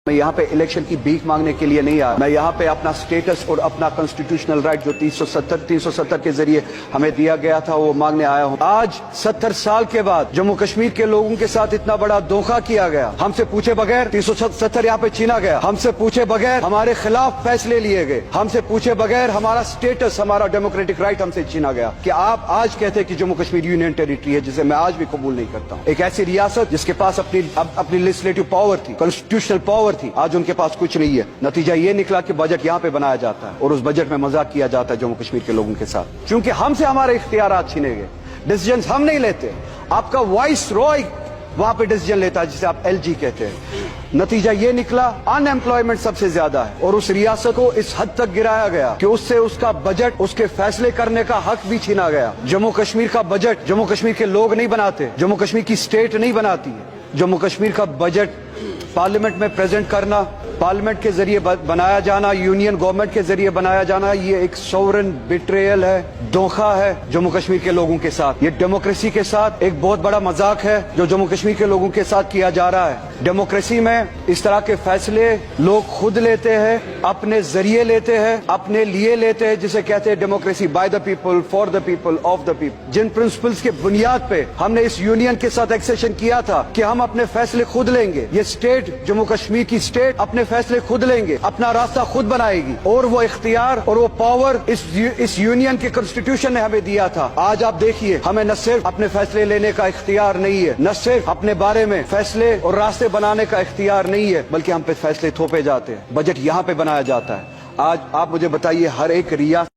میں یہاں پہ الیکشن کی بھیک مانگنے کے لیے نہیں آیا. میں یہاں پہ اپنا سٹیٹس اور اپنا کانسٹیٹیوشنل رائٹ جو 370 کے ذریعے ہمیں دیا گیا تھا وہ مانگنے آیا ہوں. آج 70 سال کے بعد جموں کشمیر کے لوگوں کے ساتھ اتنا بڑا دھوکہ کیا گیا. ہم سے پوچھے بغیر 370 یہاں پہ چھینا گیا. ہم سے پوچھے بغیر ہمارے خلاف فیصلے لیے گئے. ہم سے پوچھے بغیر ہمارا سٹیٹس، ہمارا ڈیموکریٹک رائٹ ہم سے چھینا گیا. کہ آپ آج کہتے ہیں کہ جموں کشمیر یونین ٹیریٹری ہے، جسے میں آج بھی قبول نہیں کرتا ہوں. ایک ایسی ریاست جس کے پاس اپنی لیجسلیٹو پاور تھی، کانسٹیٹیوشنل پاور تھی، آج ان کے پاس کچھ نہیں ہے. نتیجہ یہ نکلا کہ بجٹ یہاں پہ بنایا جاتا ہے اور اس بجٹ میں مذاق کیا جاتا ہے جموں کشمیر کے لوگوں کے ساتھ. چونکہ ہم سے ہمارے اختیارات چھینے گئے، ڈیسیجنز ہم نہیں لیتے. آپ کا وائس رائے وہاں پہ ڈیسیجن لیتا ہے جسے آپ ایل جی کہتے ہیں. نتیجہ یہ نکلا ان ایمپلائمنٹ سب سے زیادہ ہے اور اس ریاست کو اس حد تک گرایا گیا کہ اس سے اس کا بجٹ، اس کے فیصلے کرنے کا حق بھی چھینا گیا. جموں کشمیر کا بجٹ جموں کشمیر کے لوگ نہیں بناتے، جموں کشمیر کی اسٹیٹ نہیں بناتی ہے. جموں کشمیر کا بجٹ پارلیمنٹ میں پریزنٹ کرنا، پارلیمنٹ کے ذریعے بنایا جانا، یونین گورنمنٹ کے ذریعے بنایا جانا، یہ ایک سورن بیٹریل ہے، دھوکہ ہے جموں کشمیر کے لوگوں کے ساتھ. یہ ڈیموکریسی کے ساتھ ایک بہت بڑا مذاق ہے جو جموں کشمیر کے لوگوں کے ساتھ کیا جا رہا ہے. ڈیموکریسی میں اس طرح کے فیصلے لوگ خود لیتے ہیں، اپنے ذریعے لیتے ہیں، اپنے لیے لیتے ہیں، جسے کہتے ہیں democracy by the people, for the people, of the people. جن پرنسپلز کے بنیاد پہ ہم نے اس یونین کے ساتھ ایکسیشن کیا تھا کہ ہم اپنے فیصلے خود لیں گے. یہ اسٹیٹ، جموں کشمیر کی اسٹیٹ اپنے فیصلے خود لیں گے، اپنا راستہ خود بنائے گی، اور وہ اختیار اور وہ پاور اس یونین کے کانسٹیٹیوشن نے ہمیں دیا تھا. آج آپ دیکھیے ہمیں نہ صرف اپنے فیصلے لینے کا اختیار نہیں ہے، نہ صرف اپنے بارے میں فیصلے اور راستے بنانے کا اختیار نہیں ہے، بلکہ ہم پہ فیصلے تھوپے جاتے ہیں. بجٹ یہاں پہ بنایا جاتا ہے. آج آپ مجھے بتائیے، ہر ایک ریاست